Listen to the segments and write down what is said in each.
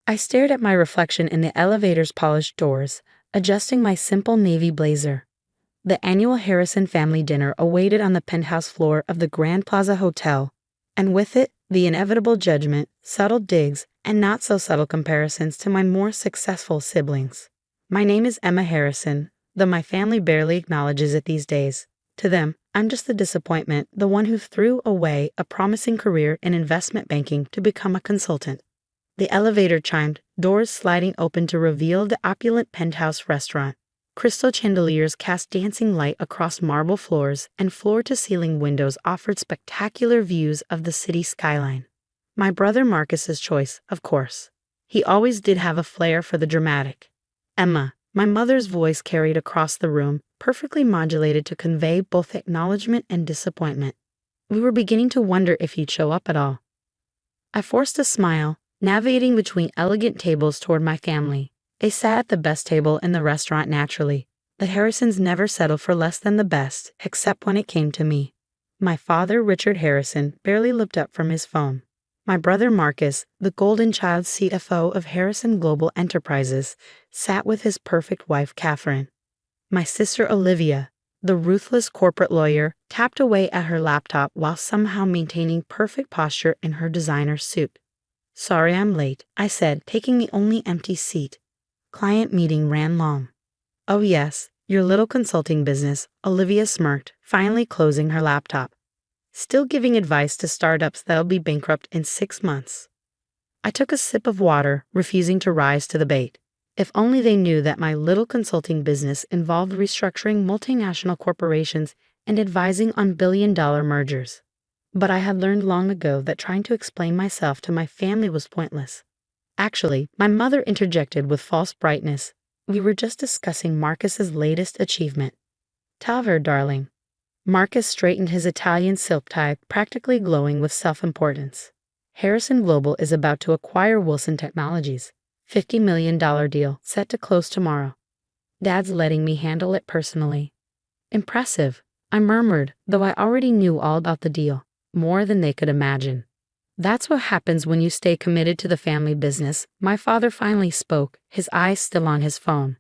I stared at my reflection in the elevator's polished doors, adjusting my simple navy blazer. The annual Harrison family dinner awaited on the penthouse floor of the Grand Plaza Hotel, and with it, the inevitable judgment, subtle digs, and not-so-subtle comparisons to my more successful siblings. My name is Emma Harrison, though my family barely acknowledges it these days. To them, I'm just the disappointment, the one who threw away a promising career in investment banking to become a consultant. The elevator chimed, doors sliding open to reveal the opulent penthouse restaurant. Crystal chandeliers cast dancing light across marble floors, and floor-to-ceiling windows offered spectacular views of the city skyline. My brother Marcus's choice, of course. He always did have a flair for the dramatic. Emma, my mother's voice carried across the room, perfectly modulated to convey both acknowledgement and disappointment. We were beginning to wonder if he'd show up at all. I forced a smile, navigating between elegant tables toward my family. They sat at the best table in the restaurant naturally. The Harrisons never settled for less than the best, except when it came to me. My father, Richard Harrison, barely looked up from his phone. My brother Marcus, the golden child CFO of Harrison Global Enterprises, sat with his perfect wife Catherine. My sister Olivia, the ruthless corporate lawyer, tapped away at her laptop while somehow maintaining perfect posture in her designer suit. "Sorry I'm late," I said, taking the only empty seat. Client meeting ran long. "Oh yes, your little consulting business," Olivia smirked, finally closing her laptop. "Still giving advice to startups that'll be bankrupt in 6 months." I took a sip of water, refusing to rise to the bait. If only they knew that my little consulting business involved restructuring multinational corporations and advising on billion-dollar mergers. But I had learned long ago that trying to explain myself to my family was pointless. Actually, my mother interjected with false brightness. "We were just discussing Marcus's latest achievement." "Tell her, darling." Marcus straightened his Italian silk tie, practically glowing with self-importance. "Harrison Global is about to acquire Wilson Technologies. $50 million deal, set to close tomorrow. Dad's letting me handle it personally." "Impressive," I murmured, though I already knew all about the deal, more than they could imagine. "That's what happens when you stay committed to the family business," my father finally spoke, his eyes still on his phone.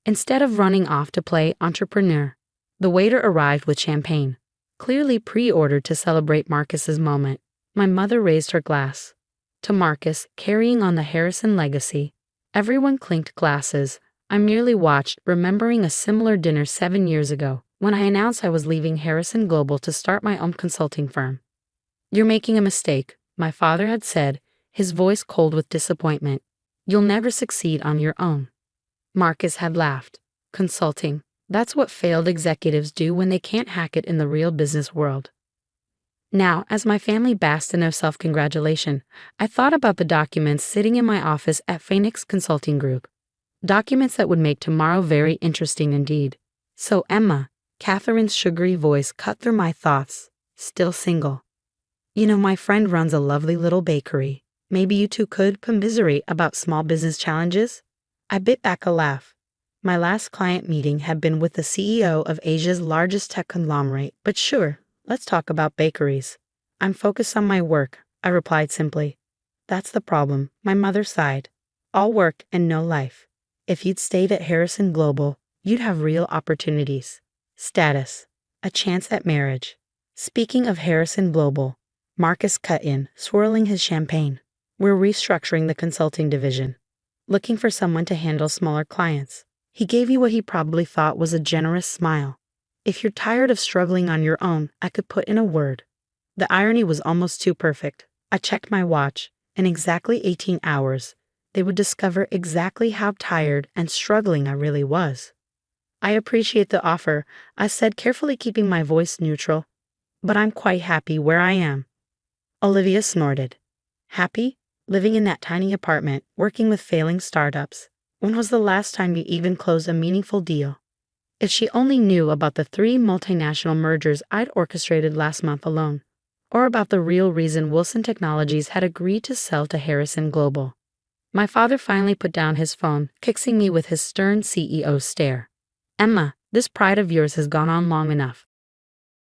Instead of running off to play entrepreneur, the waiter arrived with champagne, clearly pre-ordered to celebrate Marcus's moment. My mother raised her glass. To Marcus, carrying on the Harrison legacy. Everyone clinked glasses. I merely watched, remembering a similar dinner 7 years ago, when I announced I was leaving Harrison Global to start my own consulting firm. "You're making a mistake," my father had said, his voice cold with disappointment. "You'll never succeed on your own." Marcus had laughed. "Consulting, that's what failed executives do when they can't hack it in the real business world." Now, as my family basked in their self-congratulation, I thought about the documents sitting in my office at Phoenix Consulting Group. Documents that would make tomorrow very interesting indeed. "So Emma," Catherine's sugary voice cut through my thoughts, "still single? You know, my friend runs a lovely little bakery. Maybe you two could commiserate about small business challenges?" I bit back a laugh. My last client meeting had been with the CEO of Asia's largest tech conglomerate, but sure, let's talk about bakeries. "I'm focused on my work," I replied simply. "That's the problem," my mother sighed. "All work and no life. If you'd stayed at Harrison Global, you'd have real opportunities. Status. A chance at marriage." Speaking of Harrison Global, Marcus cut in, swirling his champagne. "We're restructuring the consulting division. Looking for someone to handle smaller clients." He gave you what he probably thought was a generous smile. "If you're tired of struggling on your own, I could put in a word." The irony was almost too perfect. I checked my watch. In exactly 18 hours, they would discover exactly how tired and struggling I really was. "I appreciate the offer," I said, carefully keeping my voice neutral, "but I'm quite happy where I am." Olivia snorted. "Happy? Living in that tiny apartment, working with failing startups. When was the last time you even closed a meaningful deal?" If she only knew about the 3 multinational mergers I'd orchestrated last month alone, or about the real reason Wilson Technologies had agreed to sell to Harrison Global. My father finally put down his phone, fixing me with his stern CEO stare. "Emma, this pride of yours has gone on long enough.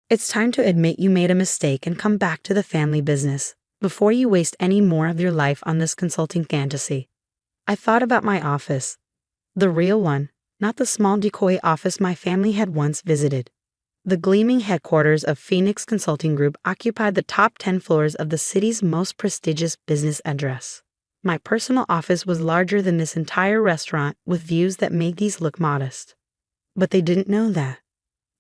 It's time to admit you made a mistake and come back to the family business, before you waste any more of your life on this consulting fantasy." I thought about my office. The real one, not the small decoy office my family had once visited. The gleaming headquarters of Phoenix Consulting Group occupied the top 10 floors of the city's most prestigious business address. My personal office was larger than this entire restaurant, with views that made these look modest. But they didn't know that.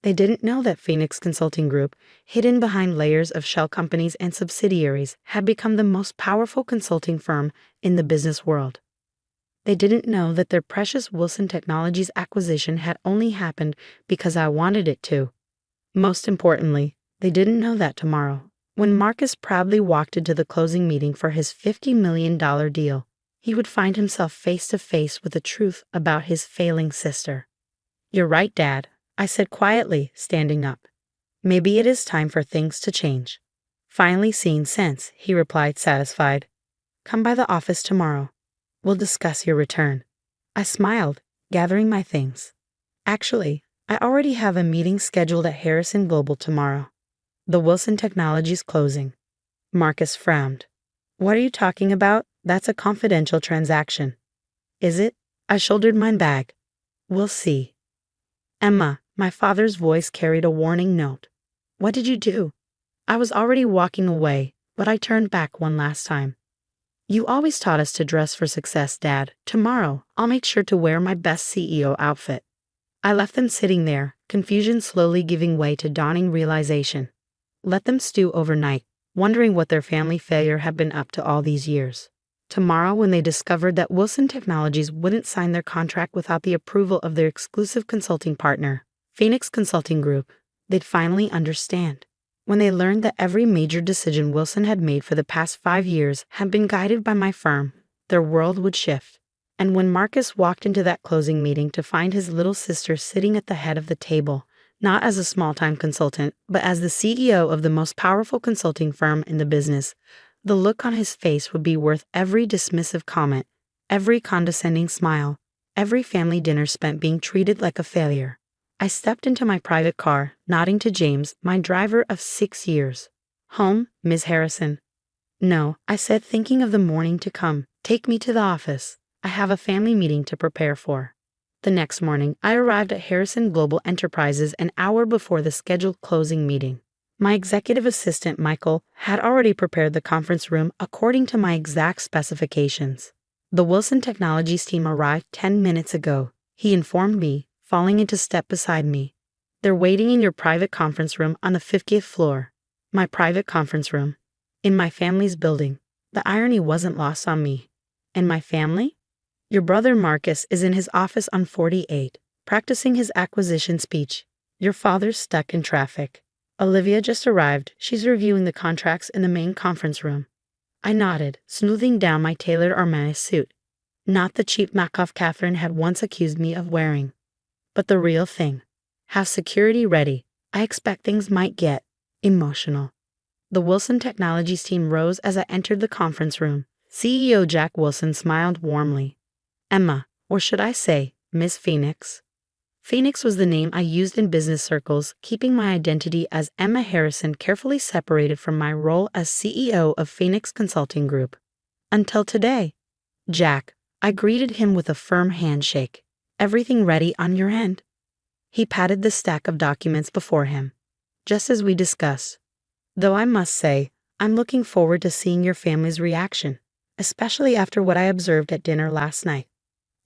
They didn't know that Phoenix Consulting Group, hidden behind layers of shell companies and subsidiaries, had become the most powerful consulting firm in the business world. They didn't know that their precious Wilson Technologies acquisition had only happened because I wanted it to. Most importantly, they didn't know that tomorrow, when Marcus proudly walked into the closing meeting for his $50 million deal, he would find himself face to face with the truth about his failing sister. "You're right, Dad," I said quietly, standing up. "Maybe it is time for things to change." "Finally seeing sense," he replied, satisfied. "Come by the office tomorrow. We'll discuss your return." I smiled, gathering my things. "Actually, I already have a meeting scheduled at Harrison Global tomorrow. The Wilson Technologies closing." Marcus frowned. "What are you talking about? That's a confidential transaction." "Is it?" I shouldered my bag. "We'll see." "Emma," my father's voice carried a warning note. "What did you do?" I was already walking away, but I turned back one last time. "You always taught us to dress for success, Dad. Tomorrow, I'll make sure to wear my best CEO outfit." I left them sitting there, confusion slowly giving way to dawning realization. Let them stew overnight, wondering what their family failure had been up to all these years. Tomorrow, when they discovered that Wilson Technologies wouldn't sign their contract without the approval of their exclusive consulting partner, Phoenix Consulting Group, they'd finally understand. When they learned that every major decision Wilson had made for the past 5 years had been guided by my firm, their world would shift. And when Marcus walked into that closing meeting to find his little sister sitting at the head of the table, not as a small-time consultant, but as the CEO of the most powerful consulting firm in the business, the look on his face would be worth every dismissive comment, every condescending smile, every family dinner spent being treated like a failure. I stepped into my private car, nodding to James, my driver of 6 years. "Home, Ms. Harrison?" "No," I said, thinking of the morning to come. "Take me to the office. I have a family meeting to prepare for." The next morning, I arrived at Harrison Global Enterprises an hour before the scheduled closing meeting. My executive assistant, Michael, had already prepared the conference room according to my exact specifications. "The Wilson Technologies team arrived 10 minutes ago," he informed me, falling into step beside me. "They're waiting in your private conference room on the 50th floor." My private conference room. In my family's building. The irony wasn't lost on me. "And my family?" "Your brother Marcus is in his office on 48, practicing his acquisition speech. Your father's stuck in traffic. Olivia just arrived. She's reviewing the contracts in the main conference room." I nodded, smoothing down my tailored Armani suit. Not the cheap knockoff Catherine had once accused me of wearing, but the real thing. "Have security ready. I expect things might get emotional." The Wilson Technologies team rose as I entered the conference room. CEO Jack Wilson smiled warmly. "Emma, or should I say, Miss Phoenix?" Phoenix was the name I used in business circles, keeping my identity as Emma Harrison carefully separated from my role as CEO of Phoenix Consulting Group. Until today. "Jack," I greeted him with a firm handshake. "Everything ready on your end?" He patted the stack of documents before him. "Just as we discussed. Though I must say, I'm looking forward to seeing your family's reaction, especially after what I observed at dinner last night."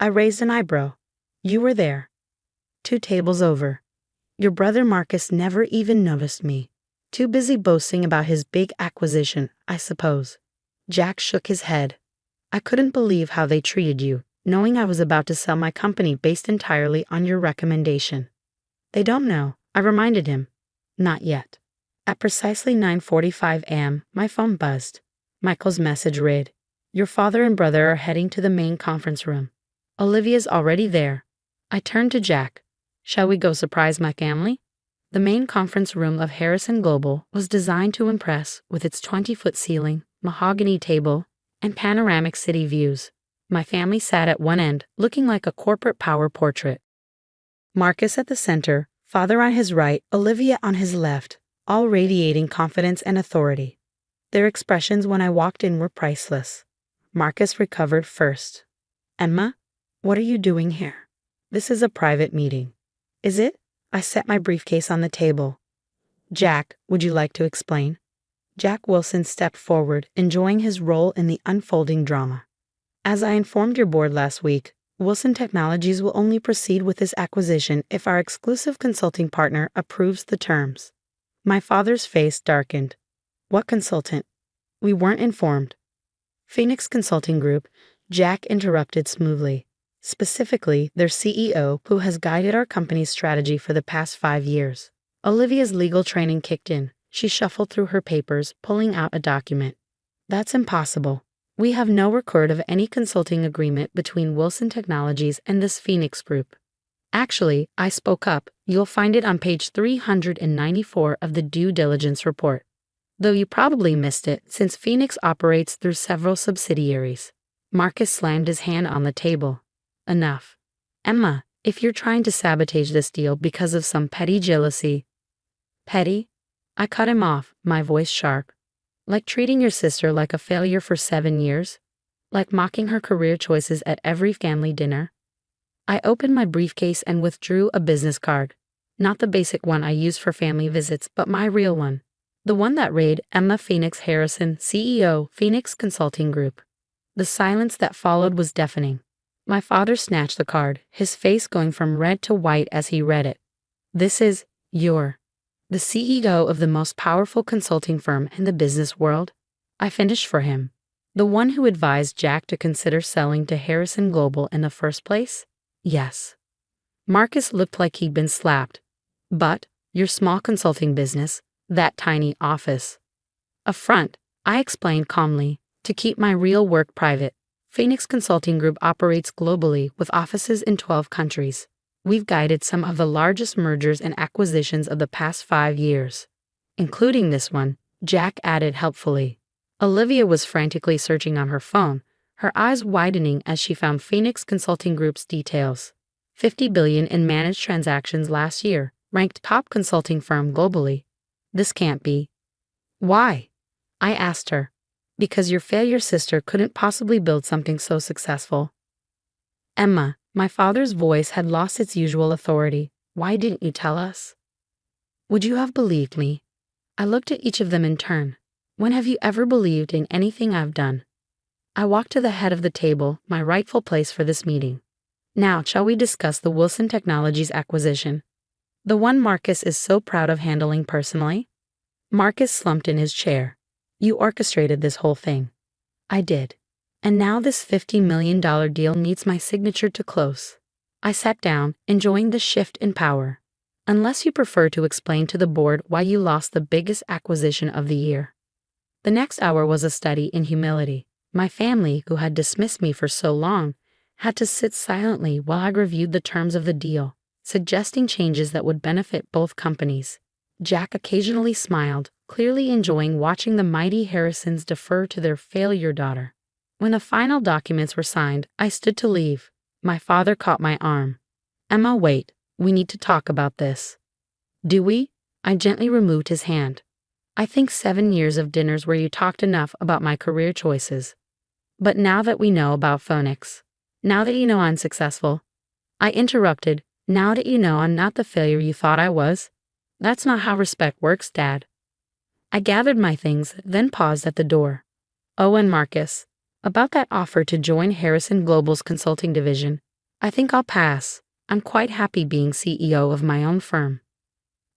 I raised an eyebrow. "You were there." 2 tables over. "Your brother Marcus never even noticed me. Too busy boasting about his big acquisition, I suppose." Jack shook his head. "I couldn't believe how they treated you, knowing I was about to sell my company based entirely on your recommendation." "They don't know," I reminded him. "Not yet." At precisely 9:45 a.m., my phone buzzed. Michael's message read, "Your father and brother are heading to the main conference room. Olivia's already there." I turned to Jack. "Shall we go surprise my family?" The main conference room of Harrison Global was designed to impress with its 20-foot ceiling, mahogany table, and panoramic city views. My family sat at one end, looking like a corporate power portrait. Marcus at the center, father on his right, Olivia on his left, all radiating confidence and authority. Their expressions when I walked in were priceless. Marcus recovered first. Emma, what are you doing here? This is a private meeting. Is it? I set my briefcase on the table. Jack, would you like to explain? Jack Wilson stepped forward, enjoying his role in the unfolding drama. As I informed your board last week, Wilson Technologies will only proceed with this acquisition if our exclusive consulting partner approves the terms. My father's face darkened. What consultant? We weren't informed. Phoenix Consulting Group, Jack interrupted smoothly. Specifically, their CEO, who has guided our company's strategy for the past 5 years. Olivia's legal training kicked in. She shuffled through her papers, pulling out a document. That's impossible. We have no record of any consulting agreement between Wilson Technologies and this Phoenix Group. Actually, I spoke up. You'll find it on page 394 of the due diligence report. Though you probably missed it, since Phoenix operates through several subsidiaries. Marcus slammed his hand on the table. Enough. Emma, if you're trying to sabotage this deal because of some petty jealousy. Petty? I cut him off, my voice sharp. Like treating your sister like a failure for 7 years? Like mocking her career choices at every family dinner? I opened my briefcase and withdrew a business card. Not the basic one I use for family visits, but my real one. The one that read Emma Phoenix Harrison, CEO, Phoenix Consulting Group. The silence that followed was deafening. My father snatched the card, his face going from red to white as he read it. This is, you're the CEO of the most powerful consulting firm in the business world? I finished for him. The one who advised Jack to consider selling to Harrison Global in the first place? Yes. Marcus looked like he'd been slapped. But, your small consulting business, that tiny office. A front, I explained calmly, to keep my real work private. Phoenix Consulting Group operates globally with offices in 12 countries. We've guided some of the largest mergers and acquisitions of the past 5 years. Including this one, Jack added helpfully. Olivia was frantically searching on her phone, her eyes widening as she found Phoenix Consulting Group's details. $50 billion in managed transactions last year, ranked top consulting firm globally. This can't be. Why? I asked her. Because your failure sister couldn't possibly build something so successful. Emma, my father's voice had lost its usual authority. Why didn't you tell us? Would you have believed me? I looked at each of them in turn. When have you ever believed in anything I've done? I walked to the head of the table, my rightful place for this meeting. Now, shall we discuss the Wilson Technologies acquisition? The one Marcus is so proud of handling personally? Marcus slumped in his chair. You orchestrated this whole thing. I did. And now this $50 million deal needs my signature to close. I sat down, enjoying the shift in power. Unless you prefer to explain to the board why you lost the biggest acquisition of the year. The next hour was a study in humility. My family, who had dismissed me for so long, had to sit silently while I reviewed the terms of the deal, suggesting changes that would benefit both companies. Jack occasionally smiled, clearly enjoying watching the mighty Harrisons defer to their failure daughter. When the final documents were signed, I stood to leave. My father caught my arm. Emma, wait, we need to talk about this. Do we? I gently removed his hand. I think 7 years of dinners where you talked enough about my career choices. But now that we know about Phoenix, now that you know I'm successful, I interrupted, now that you know I'm not the failure you thought I was. That's not how respect works, Dad. I gathered my things, then paused at the door. Oh, and Marcus, about that offer to join Harrison Global's consulting division, I think I'll pass. I'm quite happy being CEO of my own firm.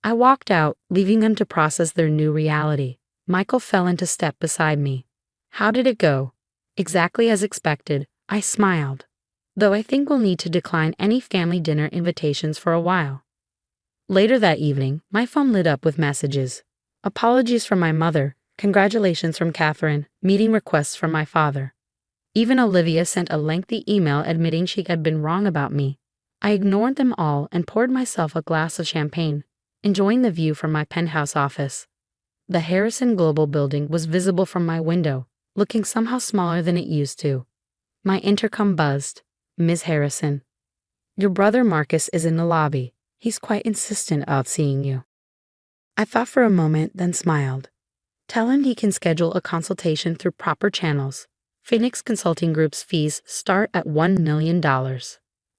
I walked out, leaving them to process their new reality. Michael fell into step beside me. How did it go? Exactly as expected, I smiled. Though I think we'll need to decline any family dinner invitations for a while. Later that evening, my phone lit up with messages. Apologies from my mother, congratulations from Catherine, meeting requests from my father. Even Olivia sent a lengthy email admitting she had been wrong about me. I ignored them all and poured myself a glass of champagne, enjoying the view from my penthouse office. The Harrison Global building was visible from my window, looking somehow smaller than it used to. My intercom buzzed. Ms. Harrison. Your brother Marcus is in the lobby. He's quite insistent about seeing you. I thought for a moment, then smiled. Tell him he can schedule a consultation through proper channels. Phoenix Consulting Group's fees start at $1 million.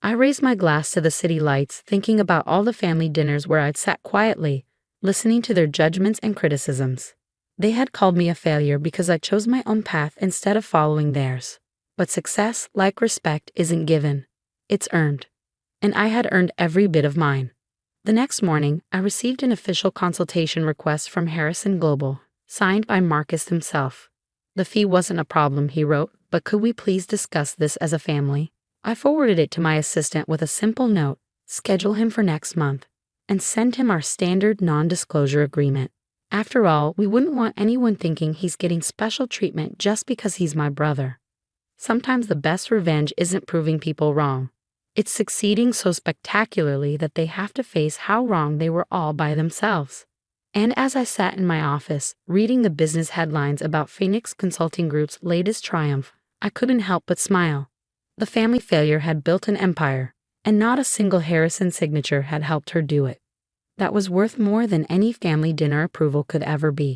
I raised my glass to the city lights, thinking about all the family dinners where I'd sat quietly, listening to their judgments and criticisms. They had called me a failure because I chose my own path instead of following theirs. But success, like respect, isn't given. It's earned. And I had earned every bit of mine. The next morning, I received an official consultation request from Harrison Global, signed by Marcus himself. The fee wasn't a problem, he wrote, but could we please discuss this as a family? I forwarded it to my assistant with a simple note: schedule him for next month, and send him our standard non-disclosure agreement. After all, we wouldn't want anyone thinking he's getting special treatment just because he's my brother. Sometimes the best revenge isn't proving people wrong. It's succeeding so spectacularly that they have to face how wrong they were all by themselves. And as I sat in my office, reading the business headlines about Phoenix Consulting Group's latest triumph, I couldn't help but smile. The family failure had built an empire, and not a single Harrison signature had helped her do it. That was worth more than any family dinner approval could ever be.